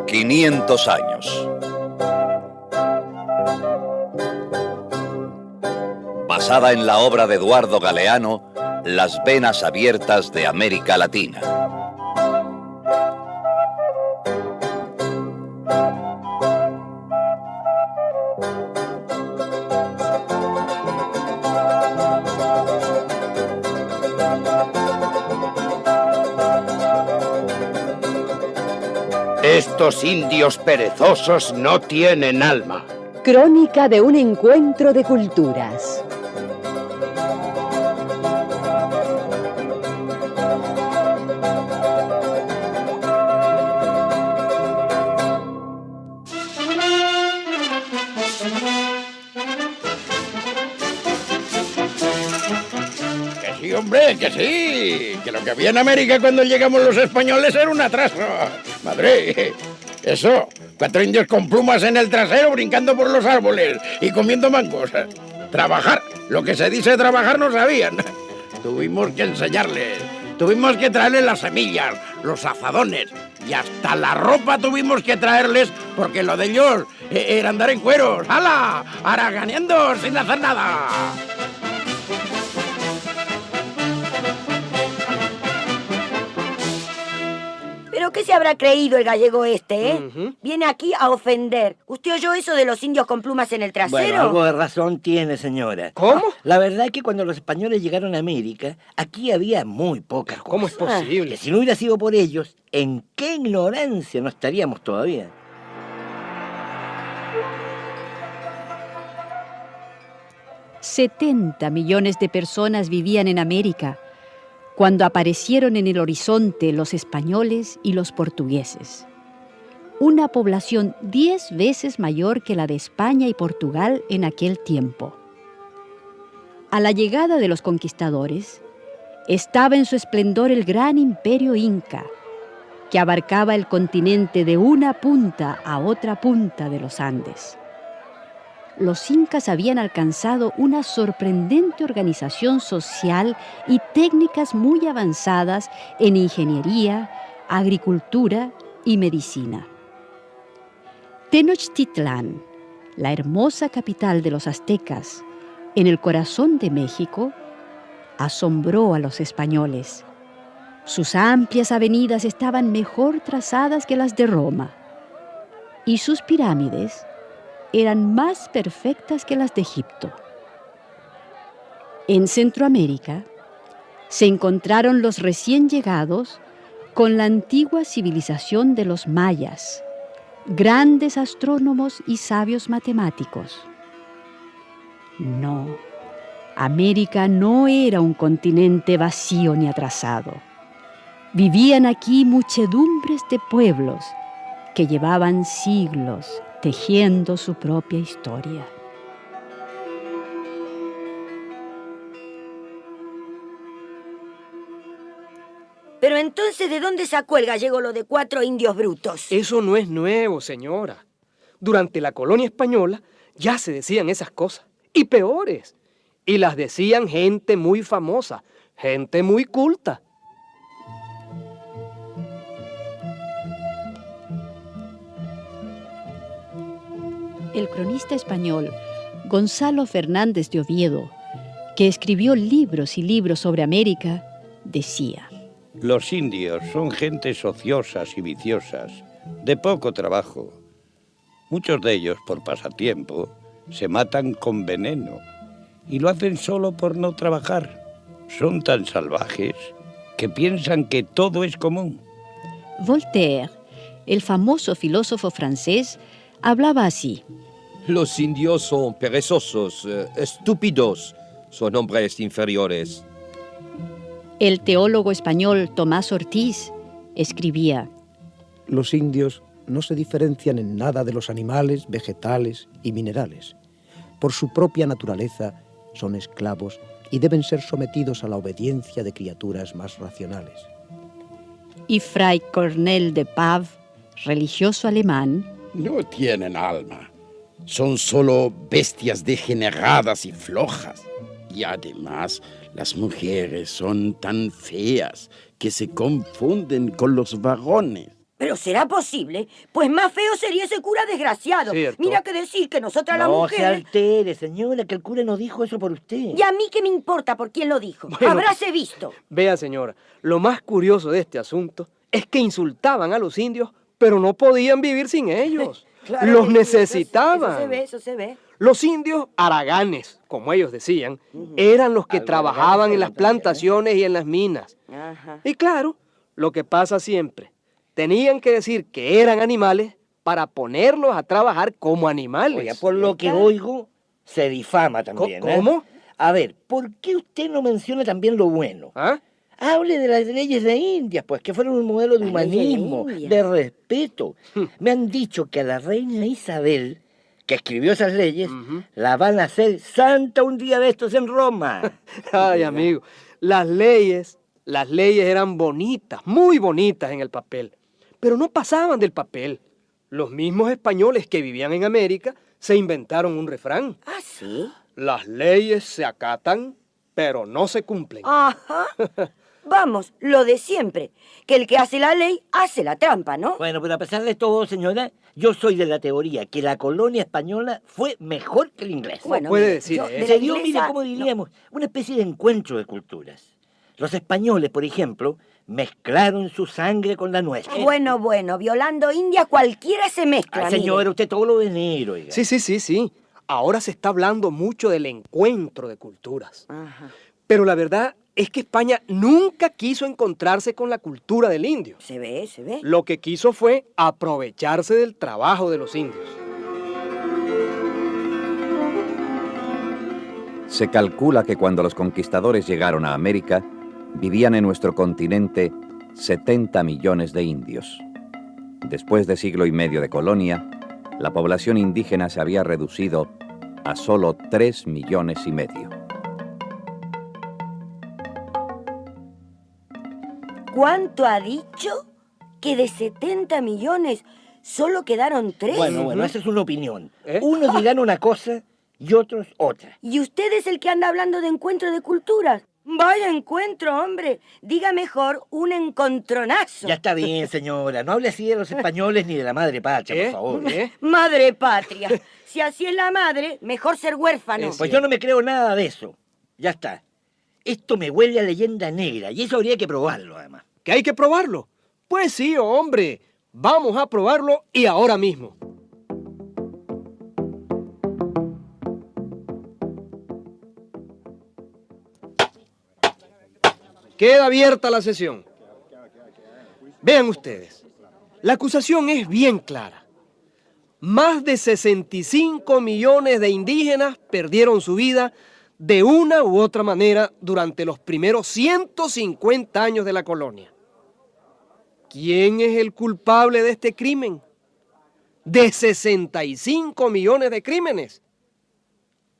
...500 años. Basada en la obra de Eduardo Galeano, Las venas abiertas de América Latina. Estos indios perezosos no tienen alma. Crónica de un encuentro de culturas. Que sí, hombre, que sí. Que lo que había en América cuando llegamos los españoles era un atraso. Madre, eso, 4 indios con plumas en el trasero brincando por los árboles y comiendo mangos. Trabajar, lo que se dice trabajar no sabían. Tuvimos que enseñarles, tuvimos que traerles las semillas, los azadones y hasta la ropa tuvimos que traerles porque lo de ellos era andar en cueros. ¡Hala! Haraganeando sin hacer nada. ¿Pero qué se habrá creído el gallego este, eh? Viene aquí a ofender. ¿Usted oyó eso de los indios con plumas en el trasero? Bueno, algo de razón tiene, señora. ¿Cómo? La verdad es que cuando los españoles llegaron a América, aquí había muy pocas cosas. ¿Cómo es posible? Que si no hubiera sido por ellos, ¿en qué ignorancia no estaríamos todavía? $70 millones de personas vivían en América cuando aparecieron en el horizonte los españoles y los portugueses. Una población 10 veces mayor que la de España y Portugal en aquel tiempo. A la llegada de los conquistadores, estaba en su esplendor el gran imperio inca, que abarcaba el continente de una punta a otra punta de los Andes. Los incas habían alcanzado una sorprendente organización social y técnicas muy avanzadas en ingeniería, agricultura y medicina. Tenochtitlán, la hermosa capital de los aztecas, en el corazón de México, asombró a los españoles. Sus amplias avenidas estaban mejor trazadas que las de Roma, y sus pirámides eran más perfectas que las de Egipto. En Centroamérica se encontraron los recién llegados con la antigua civilización de los mayas, grandes astrónomos y sabios matemáticos. No, América no era un continente vacío ni atrasado. Vivían aquí muchedumbres de pueblos que llevaban siglos tejiendo su propia historia. Pero entonces, ¿de dónde sacó el gallego lo de 4 indios brutos? Eso no es nuevo, señora. Durante la colonia española ya se decían esas cosas, y peores. Y las decían gente muy famosa, gente muy culta. El cronista español Gonzalo Fernández de Oviedo, que escribió libros y libros sobre América, decía: los indios son gentes ociosas y viciosas, de poco trabajo. Muchos de ellos, por pasatiempo, se matan con veneno y lo hacen solo por no trabajar. Son tan salvajes que piensan que todo es común. Voltaire, el famoso filósofo francés, hablaba así: los indios son perezosos, estúpidos, son hombres inferiores. El teólogo español Tomás Ortiz escribía: los indios no se diferencian en nada de los animales, vegetales y minerales. Por su propia naturaleza son esclavos y deben ser sometidos a la obediencia de criaturas más racionales. Y Fray Cornel de Pav, religioso alemán: no tienen alma. son solo bestias degeneradas y flojas. Y además, las mujeres son tan feas que se confunden con los varones. Pero ¿será posible? Pues más feo sería ese cura desgraciado. Cierto. Mira que decir que nosotras las No se mujeres... altere, señora, que el cura no dijo eso por usted. ¿Y a mí qué me importa por quién lo dijo? Bueno. Habráse visto. Vea, señora, lo más curioso de este asunto es que insultaban a los indios, pero no podían vivir sin ellos. Claro Los que sí, necesitaban. Eso se ve, eso se ve. Los indios haraganes, como ellos decían, eran los que Algo trabajaban haraganes en las también, ¿eh? plantaciones y en las minas. Ajá. Y claro, lo que pasa siempre, tenían que decir que eran animales para ponerlos a trabajar como animales. Oiga, por lo que oigo, se difama también. ¿Cómo? A ver, ¿por qué usted no menciona también lo bueno? ¿Ah? Hable de las leyes de Indias, pues, que fueron un modelo de Las leyes de humanismo, India. de respeto. Me han dicho que a la reina Isabel, que escribió esas leyes, la van a hacer santa un día de estos en Roma. Ay, amigo, las leyes eran bonitas, muy bonitas en el papel, pero no pasaban del papel. Los mismos españoles que vivían en América se inventaron un refrán. ¿Ah, sí? Las leyes se acatan, pero no se cumplen. Ajá. Vamos, lo de siempre. Que el que hace la ley hace la trampa, ¿no? Bueno, pero a pesar de todo, señora, yo soy de la teoría que la colonia española fue mejor que el inglés. ¿Cómo puede mire, decir yo eso? de la Se dio, inglesa- mire, ¿cómo diríamos? Una especie de encuentro de culturas. Los españoles, por ejemplo, mezclaron su sangre con la nuestra. Bueno, violando India cualquiera se mezcla. Ay, mire. señora, usted todo lo de negro, oiga. Sí. Ahora se está hablando mucho del encuentro de culturas. Ajá. Pero la verdad es que España nunca quiso encontrarse con la cultura del indio. Se ve, se ve. Lo que quiso fue aprovecharse del trabajo de los indios. Se calcula que cuando los conquistadores llegaron a América, vivían en nuestro continente 70 millones de indios. Después de siglo y medio de colonia, la población indígena se había reducido a solo 3 millones y medio. ¿Cuánto ha dicho? Que de 70 millones solo quedaron 3. Bueno, esa es una opinión. ¿Eh? Unos dirán una cosa y otros otra. ¿Y usted es el que anda hablando de encuentro de culturas? Vaya encuentro, hombre. Diga mejor un encontronazo. Ya está bien, señora. No hable así de los españoles ni de la madre patria, por favor. ¿Eh? Madre patria. Si así es la madre, mejor ser huérfano. Pues yo no me creo nada de eso. Ya está. Esto me huele a leyenda negra y eso habría que probarlo, además. ¿Que hay que probarlo? Pues sí, hombre. Vamos a probarlo y ahora mismo. Queda abierta la sesión. Vean ustedes, la acusación es bien clara. Más de 65 millones de indígenas perdieron su vida de una u otra manera durante los primeros 150 años de la colonia. ¿Quién es el culpable de este crimen? De 65 millones de crímenes.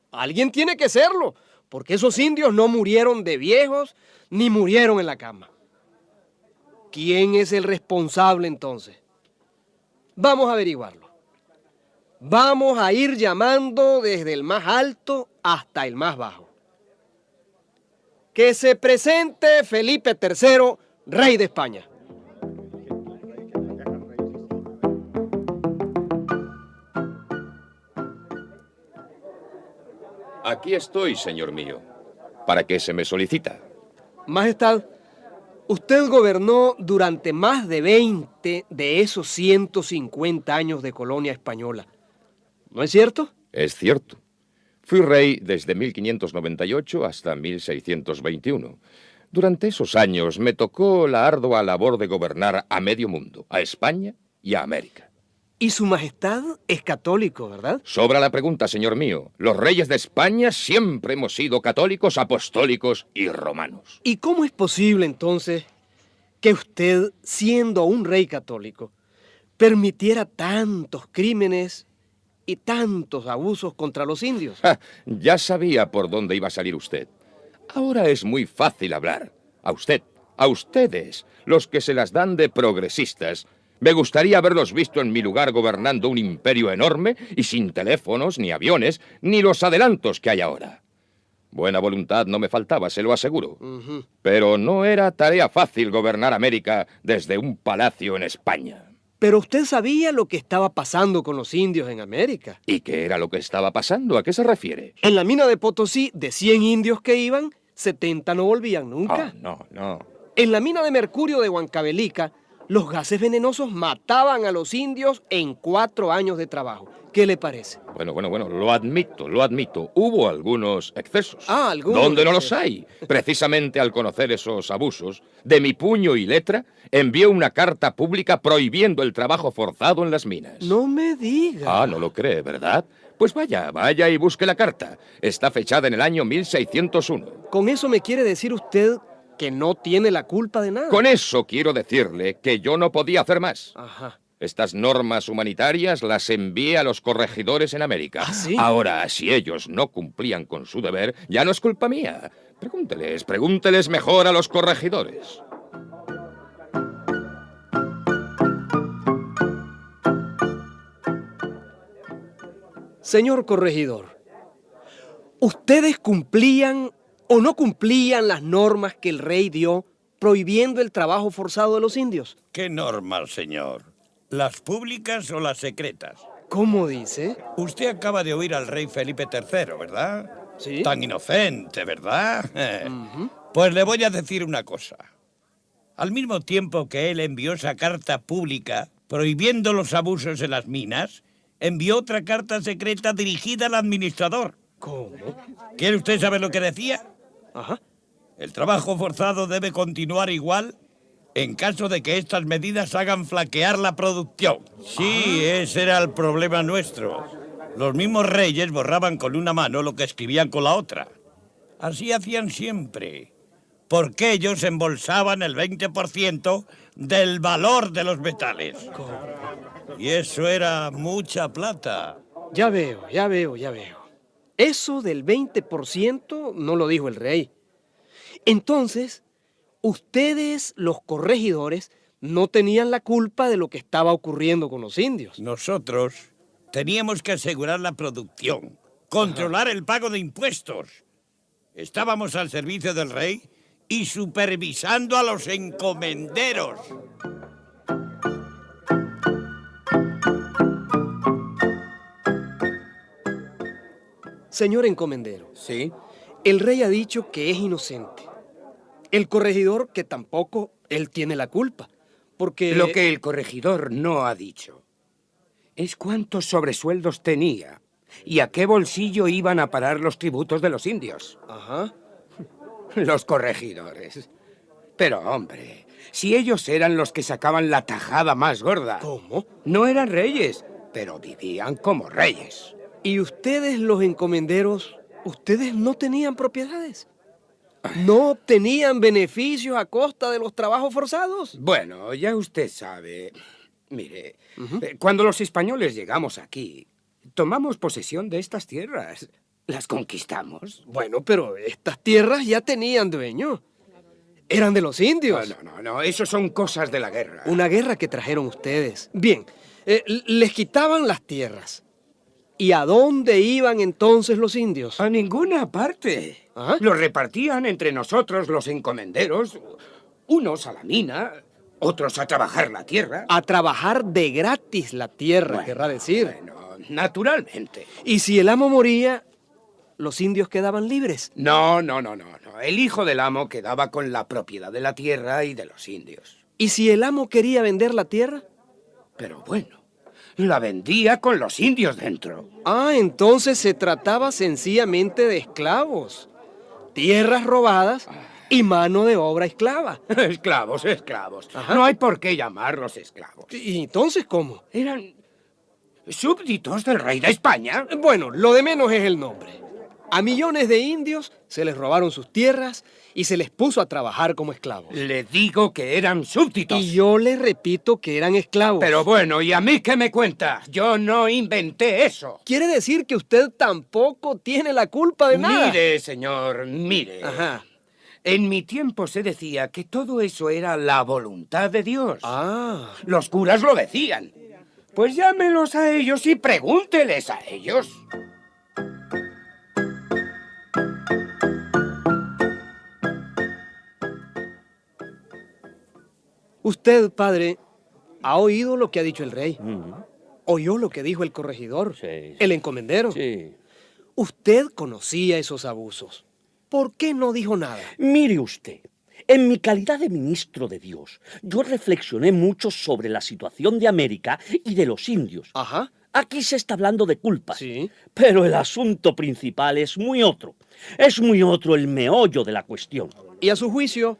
Alguien tiene que serlo, porque esos indios no murieron de viejos ni murieron en la cama. ¿Quién es el responsable entonces? Vamos a averiguarlo. Vamos a ir llamando desde el más alto hasta el más bajo. Que se presente Felipe III, rey de España. Aquí estoy, señor mío. ¿Para qué se me solicita? Majestad, usted gobernó durante más de 20 de esos 150 años de colonia española. ¿No es cierto? Es cierto. Fui rey desde 1598 hasta 1621. Durante esos años me tocó la ardua labor de gobernar a medio mundo, a España y a América. Y su majestad es católico, ¿verdad? Sobra la pregunta, señor mío. Los reyes de España siempre hemos sido católicos, apostólicos y romanos. ¿Y cómo es posible entonces que usted, siendo un rey católico, permitiera tantos crímenes y tantos abusos contra los indios? Ya sabía por dónde iba a salir usted. Ahora es muy fácil hablar. A usted, a ustedes, los que se las dan de progresistas, Me gustaría haberlos visto en mi lugar gobernando un imperio enorme y sin teléfonos, ni aviones, ni los adelantos que hay ahora. Buena voluntad no me faltaba, se lo aseguro. Pero no era tarea fácil gobernar América desde un palacio en España. Pero usted sabía lo que estaba pasando con los indios en América. ¿Y qué era lo que estaba pasando? ¿A qué se refiere? En la mina de Potosí, de 100 indios que iban, 70 no volvían nunca. No. En la mina de mercurio de Huancavelica, los gases venenosos mataban a los indios en 4 años de trabajo. ¿Qué le parece? Bueno, lo admito. Hubo algunos excesos. Algunos. ¿Dónde no los hay? Precisamente al conocer esos abusos, de mi puño y letra, envié una carta pública prohibiendo el trabajo forzado en las minas. No me diga. No lo cree, ¿verdad? Pues vaya y busque la carta. Está fechada en el año 1601. ¿Con eso me quiere decir usted que no tiene la culpa de nada? Con eso quiero decirle que yo no podía hacer más. Ajá. Estas normas humanitarias las envié a los corregidores en América. ¿Ah, sí? Ahora, si ellos no cumplían con su deber, ya no es culpa mía. Pregúnteles mejor a los corregidores. Señor corregidor, ¿ustedes cumplían o no cumplían las normas que el rey dio prohibiendo el trabajo forzado de los indios? ¿Qué normas, señor? ¿Las públicas o las secretas? ¿Cómo dice? Usted acaba de oír al rey Felipe III, ¿verdad? Sí. Tan inocente, ¿verdad? Pues le voy a decir una cosa. Al mismo tiempo que él envió esa carta pública prohibiendo los abusos en las minas, envió otra carta secreta dirigida al administrador. ¿Cómo? ¿Quiere usted saber lo que decía? Ajá. El trabajo forzado debe continuar igual en caso de que estas medidas hagan flaquear la producción. Sí, ese era el problema nuestro. Los mismos reyes borraban con una mano lo que escribían con la otra. Así hacían siempre, porque ellos embolsaban el 20% del valor de los metales. Y eso era mucha plata. Ya veo. Eso del 20% no lo dijo el rey. Entonces, ustedes, los corregidores, no tenían la culpa de lo que estaba ocurriendo con los indios. Nosotros teníamos que asegurar la producción, controlar el pago de impuestos. Estábamos al servicio del rey y supervisando a los encomenderos. Señor encomendero. Sí. El rey ha dicho que es inocente. El corregidor que tampoco él tiene la culpa, porque... Lo que el corregidor no ha dicho es cuántos sobresueldos tenía y a qué bolsillo iban a parar los tributos de los indios. Ajá. Los corregidores. Pero, hombre, si ellos eran los que sacaban la tajada más gorda... ¿Cómo? No eran reyes, pero vivían como reyes. ¿Y ustedes, los encomenderos, ustedes no tenían propiedades? ¿No obtenían beneficios a costa de los trabajos forzados? Bueno, ya usted sabe. Mire, cuando los españoles llegamos aquí, tomamos posesión de estas tierras. Las conquistamos. Bueno, pero estas tierras ya tenían dueño. Eran de los indios. No, eso son cosas de la guerra. Una guerra que trajeron ustedes. Bien, les quitaban las tierras. ¿Y a dónde iban entonces los indios? A ninguna parte. ¿Ah? Los repartían entre nosotros los encomenderos, unos a la mina, otros a trabajar la tierra. A trabajar de gratis la tierra, querrá decir. Bueno, naturalmente. ¿Y si el amo moría, los indios quedaban libres? No. El hijo del amo quedaba con la propiedad de la tierra y de los indios. ¿Y si el amo quería vender la tierra? Pero bueno, la vendía con los indios dentro. Entonces se trataba sencillamente de esclavos. Tierras robadas y mano de obra esclava. Esclavos. Ajá. No hay por qué llamarlos esclavos. ¿Y entonces cómo? Eran súbditos del rey de España. Bueno, lo de menos es el nombre. A millones de indios se les robaron sus tierras y se les puso a trabajar como esclavos. Le digo que eran súbditos. Y yo le repito que eran esclavos. Pero bueno, ¿y a mí qué me cuenta? Yo no inventé eso. ¿Quiere decir que usted tampoco tiene la culpa de nada? Mire, señor, mire. Ajá. En mi tiempo se decía que todo eso era la voluntad de Dios. Ah. Los curas lo decían. Pues llámelos a ellos y pregúnteles a ellos. Usted, padre, ha oído lo que ha dicho el rey. Oyó lo que dijo el corregidor, el encomendero. Sí. Usted conocía esos abusos. ¿Por qué no dijo nada? Mire usted, en mi calidad de ministro de Dios, yo reflexioné mucho sobre la situación de América y de los indios. Ajá. Aquí se está hablando de culpas, Sí. pero el asunto principal es muy otro. Es muy otro el meollo de la cuestión. Y a su juicio,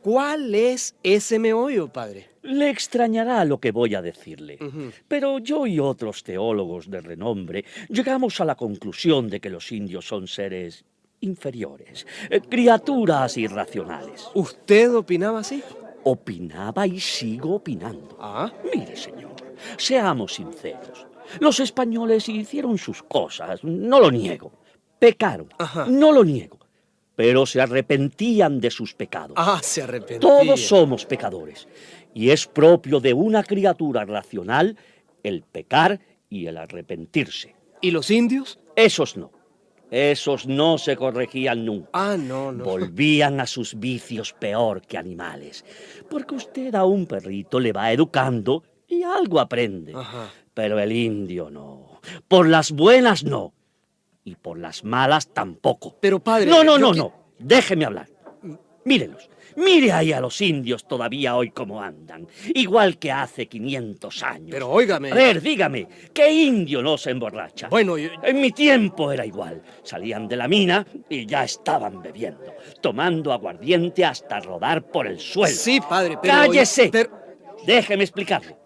¿cuál es ese meollo, padre? Le extrañará lo que voy a decirle, pero yo y otros teólogos de renombre llegamos a la conclusión de que los indios son seres inferiores, criaturas irracionales. ¿Usted opinaba así? Opinaba y sigo opinando. Ah. Mire, señor, seamos sinceros. Los españoles hicieron sus cosas, no lo niego. Pecaron, no lo niego. Pero se arrepentían de sus pecados. Ah, se arrepentían. Todos somos pecadores. Y es propio de una criatura racional el pecar y el arrepentirse. ¿Y los indios? Esos no. Esos no se corregían nunca. Ah, no. Volvían a sus vicios peor que animales. Porque usted a un perrito le va educando y algo aprende. Ajá. Pero el indio no. Por las buenas no. Y por las malas tampoco. Pero padre... No. Déjeme hablar. Mírelos. Mire ahí a los indios todavía hoy cómo andan. Igual que hace 500 años. Pero óigame... A ver, dígame, ¿qué indio no se emborracha? Bueno, En mi tiempo era igual. Salían de la mina y ya estaban bebiendo, tomando aguardiente hasta rodar por el suelo. Sí, padre, pero... ¡Cállese! Déjeme explicarle.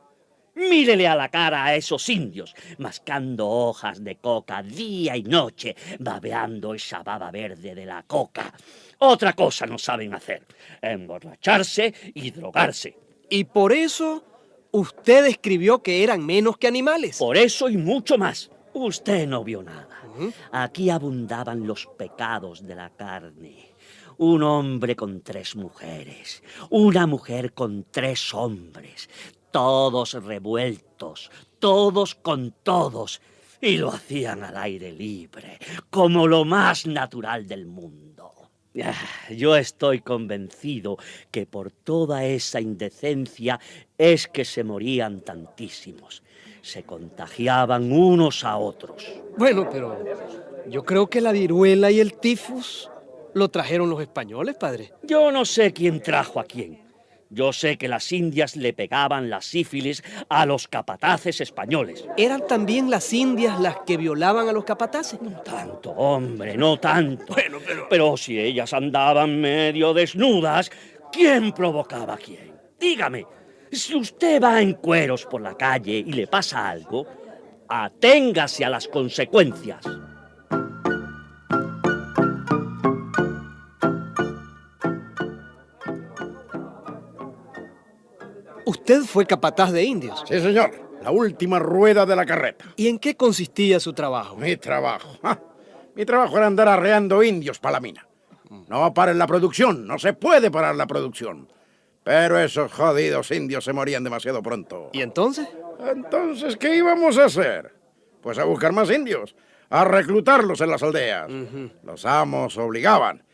Mírele a la cara a esos indios, mascando hojas de coca día y noche, babeando esa baba verde de la coca. Otra cosa no saben hacer, emborracharse y drogarse. Y por eso usted escribió que eran menos que animales. Por eso y mucho más. Usted no vio nada. Aquí abundaban los pecados de la carne. Un hombre con 3 mujeres, una mujer con 3 hombres, todos revueltos, todos con todos, y lo hacían al aire libre, como lo más natural del mundo. Yo estoy convencido que por toda esa indecencia es que se morían tantísimos. Se contagiaban unos a otros. Bueno, pero yo creo que la viruela y el tifus lo trajeron los españoles, padre. Yo no sé quién trajo a quién. Yo sé que las indias le pegaban la sífilis a los capataces españoles. ¿Eran también las indias las que violaban a los capataces? No tanto, hombre, no tanto. Bueno, pero si ellas andaban medio desnudas, ¿quién provocaba a quién? Dígame, si usted va en cueros por la calle y le pasa algo, aténgase a las consecuencias. ¿Usted fue capataz de indios? Sí, señor. La última rueda de la carreta. ¿Y en qué consistía su trabajo? Mi trabajo. Mi trabajo era andar arreando indios para la mina. No paren la producción. No se puede parar la producción. Pero esos jodidos indios se morían demasiado pronto. ¿Y entonces? Entonces, ¿qué íbamos a hacer? Pues a buscar más indios. A reclutarlos en las aldeas. Los amos obligaban.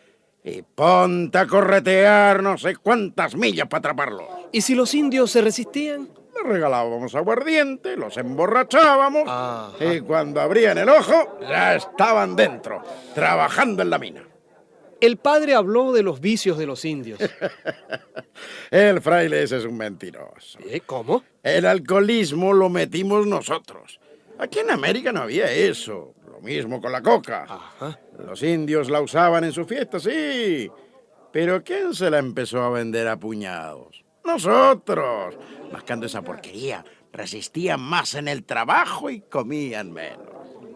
Y ponte a corretear no sé cuántas millas para atraparlos. ¿Y si los indios se resistían? Les regalábamos aguardiente, los emborrachábamos y cuando abrían el ojo ya estaban dentro, trabajando en la mina. El padre habló de los vicios de los indios. El fraile ese es un mentiroso. ¿Cómo? El alcoholismo lo metimos nosotros. Aquí en América no había eso. Lo mismo con la coca. Los indios la usaban en sus fiestas, sí. Pero ¿quién se la empezó a vender a puñados? Nosotros. Mascando esa porquería, resistían más en el trabajo y comían menos.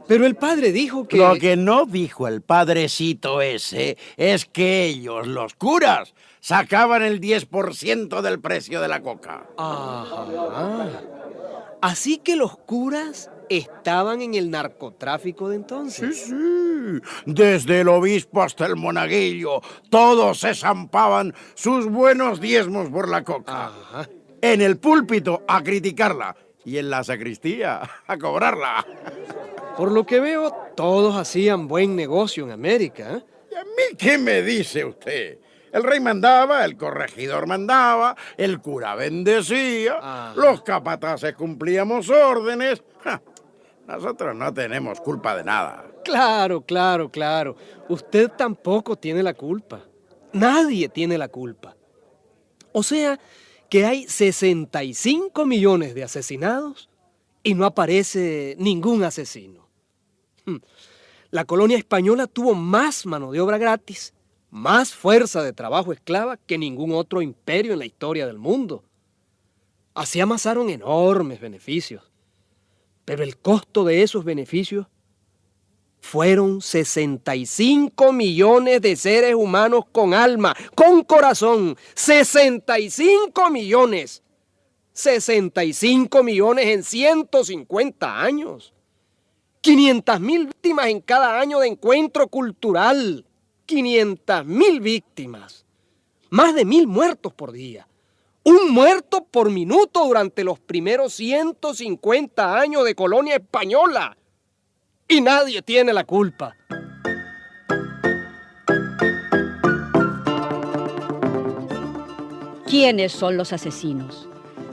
Pero el padre dijo que... Lo que no dijo el padrecito ese es que ellos, los curas, sacaban el 10% del precio de la coca. Ajá. Así que los curas estaban en el narcotráfico de entonces. Sí. Desde el obispo hasta el monaguillo, todos se zampaban sus buenos diezmos por la coca. Ajá. En el púlpito a criticarla y en la sacristía a cobrarla. Por lo que veo, todos hacían buen negocio en América, ¿eh? ¿Y a mí qué me dice usted? El rey mandaba, el corregidor mandaba, el cura bendecía, los capataces cumplíamos órdenes. ¡Ja! Nosotros no tenemos culpa de nada. Claro. Usted tampoco tiene la culpa. Nadie tiene la culpa. O sea, que hay 65 millones de asesinados y no aparece ningún asesino. La colonia española tuvo más mano de obra gratis, más fuerza de trabajo esclava que ningún otro imperio en la historia del mundo. Así amasaron enormes beneficios. Pero el costo de esos beneficios fueron 65 millones de seres humanos con alma, con corazón. 65 millones. 65 millones en 150 años. 500.000 víctimas en cada año de encuentro cultural. 500.000 víctimas. Más de 1.000 muertos por día. 1 muerto por minuto durante los primeros 150 años de colonia española. Y nadie tiene la culpa. ¿Quiénes son los asesinos?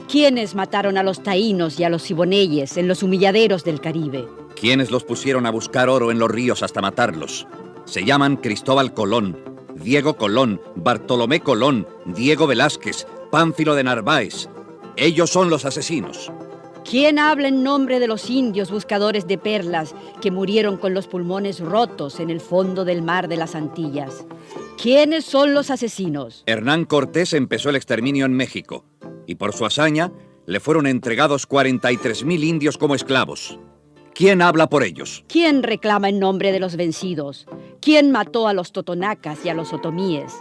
¿Quiénes mataron a los taínos y a los siboneyes en los humilladeros del Caribe? ¿Quiénes los pusieron a buscar oro en los ríos hasta matarlos? Se llaman Cristóbal Colón, Diego Colón, Bartolomé Colón, Diego Velázquez, Pánfilo de Narváez. Ellos son los asesinos. ¿Quién habla en nombre de los indios buscadores de perlas que murieron con los pulmones rotos en el fondo del mar de las Antillas? ¿Quiénes son los asesinos? Hernán Cortés empezó el exterminio en México y por su hazaña le fueron entregados 43.000 indios como esclavos. ¿Quién habla por ellos? ¿Quién reclama en nombre de los vencidos? ¿Quién mató a los totonacas y a los otomíes?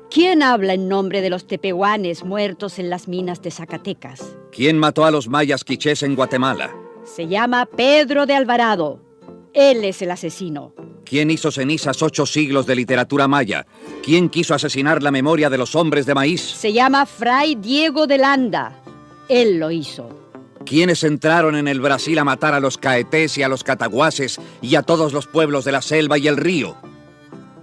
¿Quién habla en nombre de los tepehuanes muertos en las minas de Zacatecas? ¿Quién mató a los mayas quichés en Guatemala? Se llama Pedro de Alvarado. Él es el asesino. ¿Quién hizo cenizas 8 siglos de literatura maya? ¿Quién quiso asesinar la memoria de los hombres de maíz? Se llama Fray Diego de Landa. Él lo hizo. ¿Quiénes entraron en el Brasil a matar a los caetés y a los cataguases y a todos los pueblos de la selva y el río?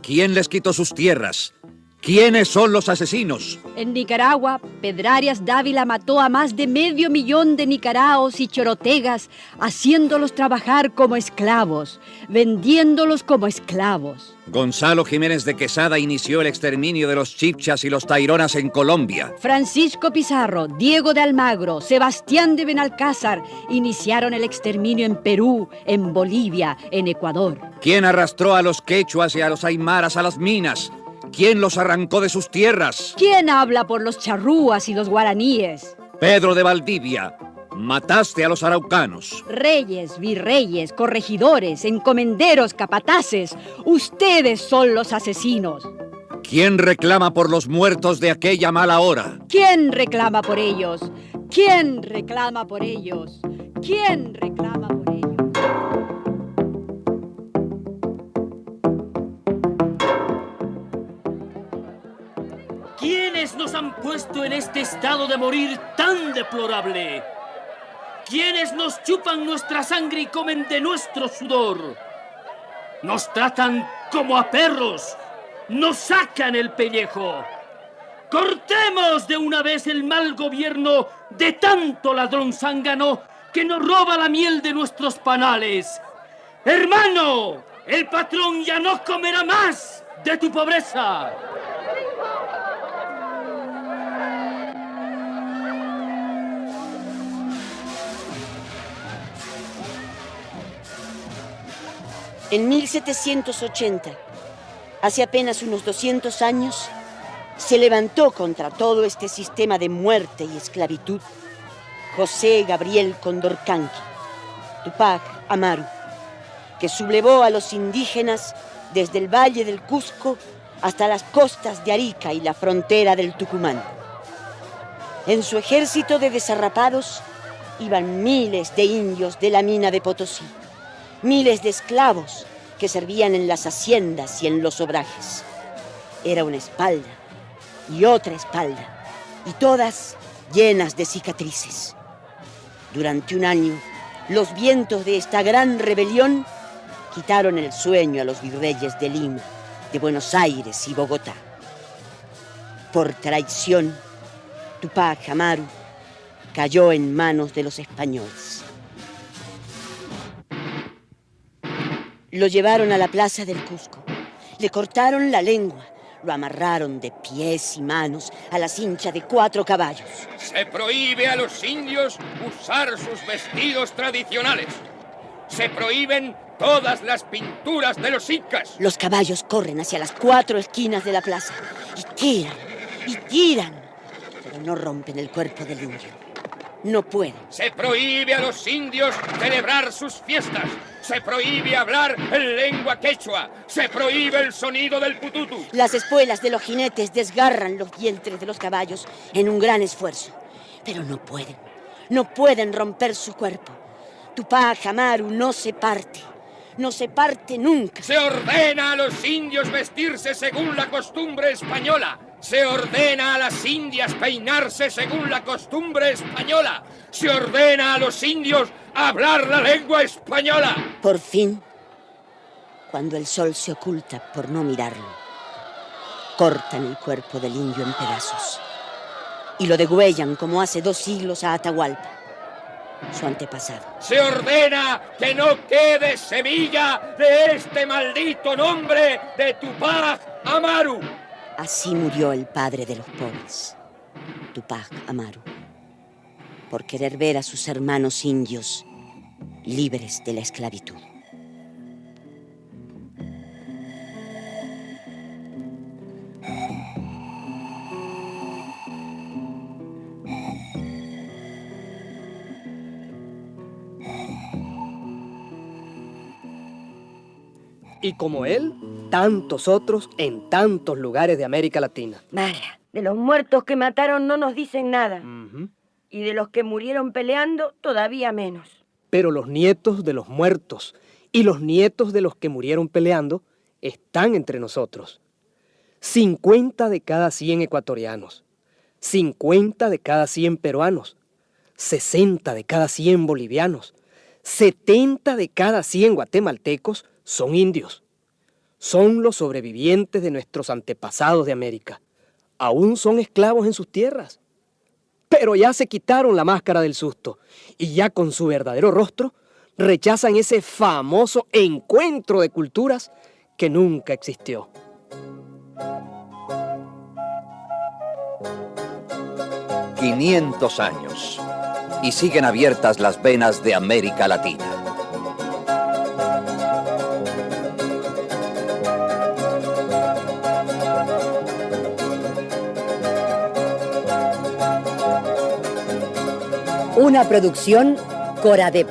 ¿Quién les quitó sus tierras? ¿Quiénes son los asesinos? En Nicaragua, Pedrarias Dávila mató a más de 500.000 de nicaraos y chorotegas, haciéndolos trabajar como esclavos, vendiéndolos como esclavos. Gonzalo Jiménez de Quesada inició el exterminio de los chibchas y los taironas en Colombia. Francisco Pizarro, Diego de Almagro, Sebastián de Benalcázar iniciaron el exterminio en Perú, en Bolivia, en Ecuador. ¿Quién arrastró a los quechuas y a los aymaras a las minas? ¿Quién los arrancó de sus tierras? ¿Quién habla por los charrúas y los guaraníes? Pedro de Valdivia, mataste a los araucanos. Reyes, virreyes, corregidores, encomenderos, capataces, ustedes son los asesinos. ¿Quién reclama por los muertos de aquella mala hora? ¿Quién reclama por ellos? ¿Quién reclama por ellos? ¿Quién reclama por ellos? ¿Quiénes nos han puesto en este estado de morir tan deplorable? ¿Quiénes nos chupan nuestra sangre y comen de nuestro sudor? Nos tratan como a perros, nos sacan el pellejo. Cortemos de una vez el mal gobierno de tanto ladrón zángano que nos roba la miel de nuestros panales. Hermano, el patrón ya no comerá más de tu pobreza. En 1780, hace apenas unos 200 años, se levantó contra todo este sistema de muerte y esclavitud José Gabriel Condorcanqui, Tupac Amaru, que sublevó a los indígenas desde el valle del Cusco hasta las costas de Arica y la frontera del Tucumán. En su ejército de desarrapados iban miles de indios de la mina de Potosí, miles de esclavos que servían en las haciendas y en los obrajes. Era una espalda y otra espalda, y todas llenas de cicatrices. Durante un año, los vientos de esta gran rebelión quitaron el sueño a los virreyes de Lima, de Buenos Aires y Bogotá. Por traición, Tupac Amaru cayó en manos de los españoles. Lo llevaron a la plaza del Cusco, le cortaron la lengua, lo amarraron de pies y manos a la cincha de 4 caballos. Se prohíbe a los indios usar sus vestidos tradicionales. Se prohíben todas las pinturas de los incas. Los caballos corren hacia las 4 esquinas de la plaza y tiran, pero no rompen el cuerpo del indio. No pueden. Se prohíbe a los indios celebrar sus fiestas. Se prohíbe hablar en lengua quechua. Se prohíbe el sonido del pututu. Las espuelas de los jinetes desgarran los vientres de los caballos en un gran esfuerzo. Pero no pueden. No pueden romper su cuerpo. Tupac Amaru no se parte. No se parte nunca. Se ordena a los indios vestirse según la costumbre española. Se ordena a las indias peinarse según la costumbre española. Se ordena a los indios hablar la lengua española. Por fin, cuando el sol se oculta por no mirarlo, cortan el cuerpo del indio en pedazos y lo degüellan como hace 2 siglos a Atahualpa, su antepasado. Se ordena que no quede semilla de este maldito nombre de Tupac Amaru. Así murió el padre de los pobres, Tupac Amaru, por querer ver a sus hermanos indios libres de la esclavitud. Y como él, tantos otros en tantos lugares de América Latina. Vaya, de los muertos que mataron no nos dicen nada. Y de los que murieron peleando, todavía menos. Pero los nietos de los muertos y los nietos de los que murieron peleando están entre nosotros. 50 de cada 100 ecuatorianos, 50 de cada 100 peruanos, 60 de cada 100 bolivianos, 70 de cada 100 guatemaltecos son indios. Son los sobrevivientes de nuestros antepasados de América. Aún son esclavos en sus tierras. Pero ya se quitaron la máscara del susto y ya con su verdadero rostro rechazan ese famoso encuentro de culturas que nunca existió. «500 años y siguen abiertas las venas de América Latina». Una producción Coradep,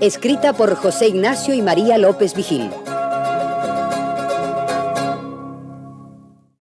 escrita por José Ignacio y María López Vigil.